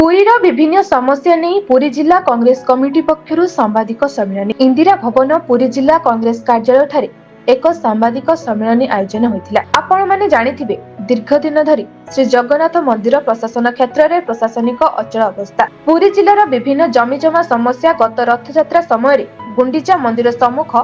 पुरीर विभिन्न समस्या नहीं पुरी जिला कांग्रेस कमिटी पक्षरु सांबादिक सम्मेलन इंदिरा भवन पुरी जिला कांग्रेस कार्यालय ठारे एक सांबादिक सम्मेलन आयोजन होइतिला। आपण माने जानिथिबे दीर्घ दिन धरी श्री जगन्नाथ मंदिर प्रशासन क्षेत्र में प्रशासनिक अचल अवस्था। पुरी जिलार विभिन्न जमीजमा समस्या गत रथयात्रा समय गुंडीचा मंदिर सम्मुख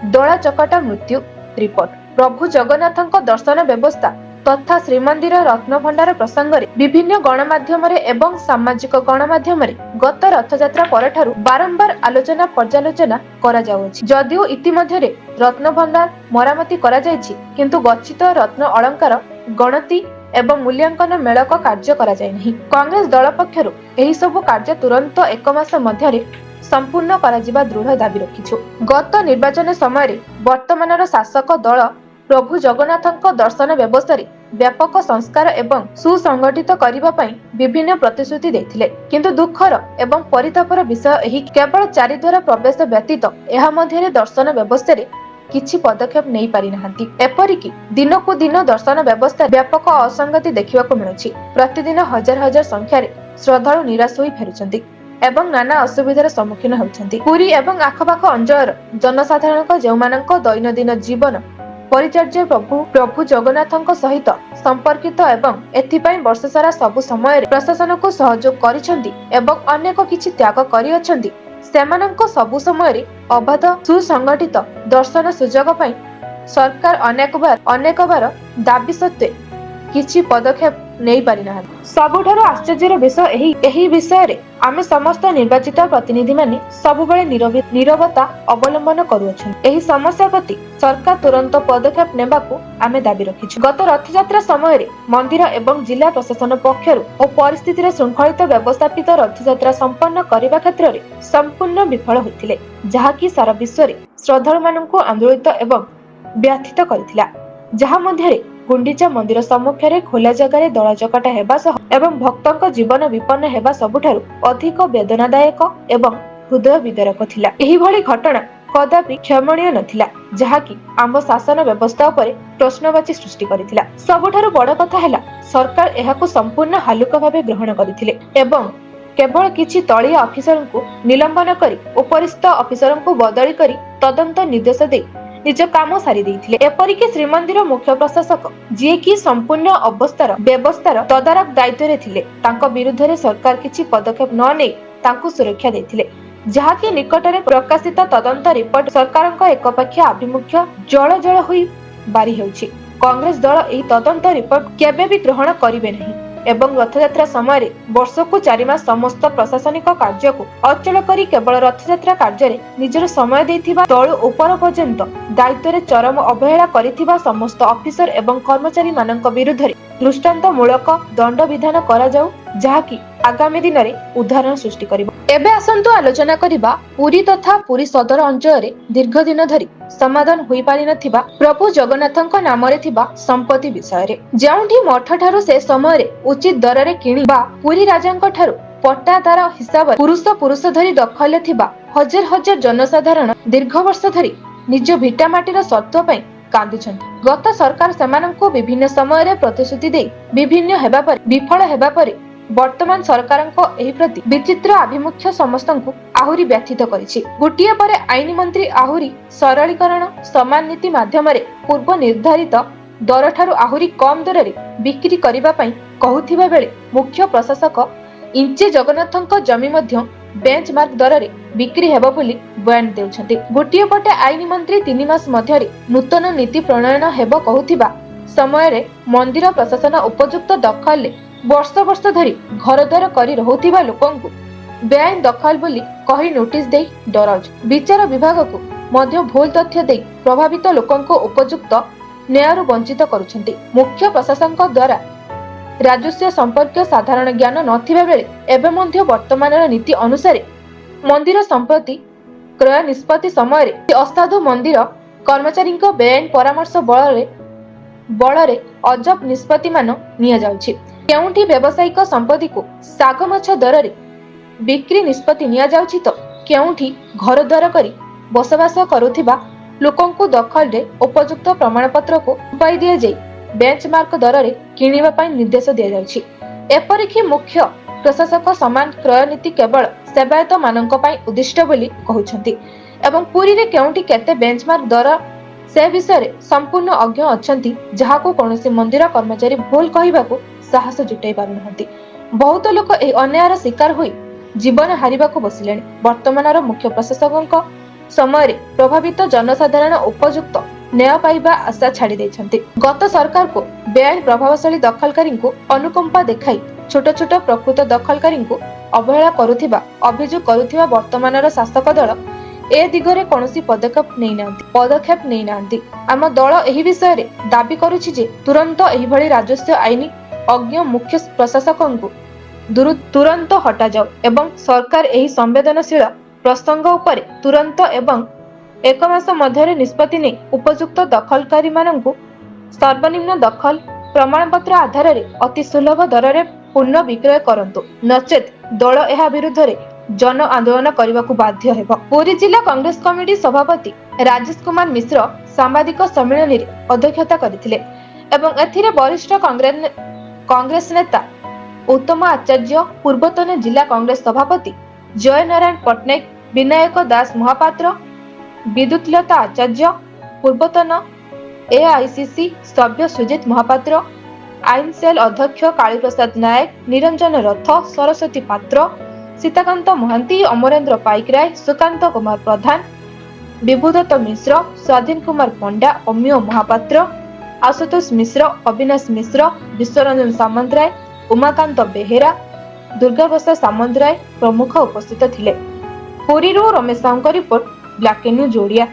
दला चकटा मृत्यु रिपोर्ट प्रभु जगन्नाथ दर्शन व्यवस्था तथा श्रीमंदिर रत्नभंडार प्रसंग में विभिन्न गणमाध्यम एवं सामाजिक गणमाध्यम गत रथयात्रा परठारु बारंबार आलोचना पर्यालोचना करा जाउछि। जदिओ इतिमध्ये रत्नभंडार मरामती करा जायछि किंतु गच्छित रत्न अलंकार गणति एवं मूल्यांकन मेलक कार्य करा जाय नहीं। कांग्रेस दल पक्षरु एही सब कार्य तुरंत एक मास मध्यरे संपूर्ण कराजिबा दृढ़ दाबी रखिछु। गत निर्वाचन समय वर्तमानर शासक दल प्रभु जगन्नाथ दर्शन व्यवस्था व्यापक संस्कार एवं सुसंगठित करने पई विभिन्न प्रतिश्रुति देथिले किंतु दुखर एवं परितापर विषय एही केवल चारिद्वार प्रवेश व्यतीत एहा मध्यरे दर्शन व्यवस्था किछि पदक्षेप नहीं पारि नाहंती। एपरिकी दिनकु दिन दर्शन व्यवस्था व्यापक असंगति देखिबाकु मिलुछि। प्रतिदिन हजार हजार संख्यार श्रद्धालु निराश होई फेरुछंती एवं नाना असुविधार सम्मुखीन होउछंती। पुरी एवं आखपाख अंचलर जनसाधारणक जेउमानक दैनंदिन जीवन परिचर्या प्रभु जगन्नाथ सहित संपर्कित एवं एथिपाई वर्ष सारा सबु समय प्रशासन को सहयोग करिसेंती एवं अनेक किछि त्याग करिअछंती। सेमानंको सबु समय अबाध सुसंगठित दर्शन सुजोग पई सरकार अनेक बार दाबी सत्वे किछि पदक्षेप नहीं पारि ना। सबुठारु आश्चर्यर विषय एही विषय रे आमे समस्त निर्वाचित प्रतिनिधि माने सबुबेले नीरवता अवलंबन करूछन। एही समस्या प्रति सरकार तुरंत पदक्षेप नेबाकू आमे दाबी रखिछु। गत रथयात्रा समय मंदिर एवं जिला प्रशासन पक्षरु ओ परिस्थिति रे श्रृंखलित व्यवस्थापित रथयात्रा संपन्न करबा क्षेत्र रे संपूर्ण विफल होइतिले, जहा कि सारा विश्व रे श्रद्धालु माननकू आंदोलित एवं व्याथित करथिला। जहा मध्यरे गुंडीचा मंदिर सम्मुखें खोला जगह दला चकटा हेबा सह एवं भक्तों जीवन विपन्न हेबा सबुठारु अधिक वेदनादायक एवं हृदय विदारक थिला। एही भली घटना कदापि क्षमणीय नथिला, जहाकि आम शासन व्यवस्था उपरे प्रश्नवाची सृष्टि करिथिला। सबुठारु बड़ कथा हैला सरकार एहाकु संपूर्ण हालुका भाबे ग्रहण करिथिले एवं केवल किछि तळिया अफिसर को निलंबन करी उपरिस्थ अफिसर को बदली करी तदंत निर्देश दे निज काम सारी देइथिले। एपरिके श्रीमंदिर मुख्य प्रशासक जे कि संपूर्ण व्यवस्थार तदारक दायित्व रे थिले तांको विरुद्ध रे सरकार किछि पदक्षेप न नै तांको सुरक्षा देइथिले, जहा कि निकटरे प्रकाशित तदंत रिपोर्ट सरकारक एकपक्षीय आभिमुख्य जळ होई बारी हेउछि। कांग्रेस दल एही तदंत रिपोर्ट केबे भी ग्रहण करिवे नहीं एवं रथयात्रा समय वर्षकु 4 मास समस्त प्रशासनिक कार्य को अचल करी केवल रथयात्रा कार्य निजर समय देथिबा तळु ऊपर पर्यंत दायित्व रे चरम अवहेला करिथिबा समस्त ऑफिसर एवं कर्मचारी मानक विरुद्ध दृष्टांत मूलक दंड विधान करा जाऊ, जहा कि आगामी दिन में उदाहरण सृष्टि करिबो। एबे आसंतु आलोचना करिबा पुरी तथा पुरी सदर अंचल रे दीर्घ दिन धरी समाधान होई पारि नथिबा प्रभु जगन्नाथक नाम रे थिबा संपत्ति विषय रे। जेउठी मठ ठारू से समय रे उचित दर रे किनिबा पुरी राजांक ठारू पट्टादार हिसाब पुरुष धरी दखल थिबा हजार हजार जनसाधारण दीर्घ वर्ष धरी निज भिटा माटीर शर्त पई कांदुछन। गत सरकार सेमानंको विभिन्न समय रे प्रतिश्रुति दे विभिन्न हेबा पर विफल हेबा पर वर्तमान सरकारंको एही प्रति विचित्र आभिमुख्य समस्तंकु आहुरी व्यथित करिछि। गुटिया परे आईन मंत्री आहुरी सरलीकरण समान नीति माध्यम रे पूर्व निर्धारित दर ठारू आहुरी कम दर रे बिक्री करिबा पई कहूथिबा बेले मुख्य प्रशासक इंचे जगन्नाथंक जमी मध्य बेंचमार्क दर रे बिक्री हेबो बोली बयान देउछन्ति। गुटिया पटे आईन मंत्री 3 मास मध्यरे नूतन नीति प्रणयन हेबो कहूथिबा समय रे मंदिर प्रशासन उपयुक्त दखल ले वर्ष धरी घर द्वार करी रहुथिबा लोकंकु बेआईन दखल बोली कही नोटिस दे डराउछ। विचार विभाग को मध्य भूल तथ्य दे प्रभावित लोकंको उपयुक्त न्यायरु वंचित करुछन्ति। मुख्य प्रशासनक द्वारा राजस्व संपर्क साधारण ज्ञान नथिबा बेले एबे मध्य वर्तमान नीति अनुसार मंदिर संपत्ति क्रय निष्पत्ति समय असाधु मंदिर कर्मचारी बेआईन परामर्श बल अजब निष्पत्ति मान निया जाउछि। केउंठी व्यावसायिक संपत्ति को साग माछ दर रे बिक्री निष्पत्ति निया जाउछि तो केउंठी घर द्वार करी बसवास करुथिबा लोकंकु दखल रे उपयुक्त प्रमाण पत्र को उपाय दिया जाय बेंचमार्क दर रे किनिबा पई निर्देश दिया जाउछि। एपरिखि मुख्य प्रशासक समान क्रय नीति केवल सेवायत मानक पई उद्दिष्ट बोली कहउछंती एवं पुरी रे केउंटी केते बेंचमार्क दर से विषय संपूर्ण अज्ञ अछंती जहाको कोनोसी मंदिर कर्मचारी भूल कहिबाकू साहस जुटाई पारुनहंती। बहुत लोक ए अन्यायर शिकार होई जीवन हारिबाकू बसिलेनी। वर्तमानर मुख्य प्रशासकक समय प्रभावित जनसाधारण उपयुक्त न्याय पाइबा आशा छाड़ी देछंती। गत सरकार को बेआईन प्रभावशाली दखलकारी को अनुकंपा देखाई छोट छोट प्रकृत दखलकारी को अवहेला करुथिबा अभियोग करुथिबा वर्तमानर शासक दल ए दिगरे कोनोसी पदक्षेप नै नांती। आम दल एही विषय रे दाबी करूछि जे तुरंत एही भली राजस्व आईन अज्ञ मुख्य प्रशासकଙ୍କୁ तुरंत हटा जाओ एवं सरकार एही संवेदनशील प्रसंग उपरे तुरंत एवं एक मास मध्य निष्पत्ति नै उपयुक्त दखलकारी माननकु सर्वनिम्न दखल प्रमाणपत्र आधार रे अति सुलभ दर रे पूर्ण विक्रय करंतु नचेत दल एहा विरुद्ध रे जन आंदोलन करने बाध्य हेब। पुरी जिला कांग्रेस कमिटी सभापति राजेश कुमार मिश्र सांबादिक सम्मेलन रे अध्यक्षता करथिले एवं एथिरे वरिष्ठ कांग्रेस नेता उत्तम आचार्य, पूर्वतन जिला कांग्रेस सभापति जय नारायण पटनायक, विनायक दास महापात्र, विद्युतलता आचार्य, पूर्वतन एआईसीसी सभ्य सुजित महापात्र, आईन सेल अध्यक्ष कालीप्रसाद नायक, निरंजन रथ, सरस्वती पात्र, सीताकांत महांती, अमरेंद्र पाइकराय, सुकांत कुमार प्रधान, विभुदत्त मिश्र, स्वाधीन कुमार पंडा, अमिय महापात्र, आशुतोष मिश्र, अविनाश मिश्र, विश्वरंजन सामंतराय, उमाकांत बेहेरा, दुर्गाप्रसाद सामंतराय प्रमुख उपस्थित थिले। पुरीरू रमेश साहूଙ୍କ रिपोर्ट, ब्लैक न्यूज ओडिया।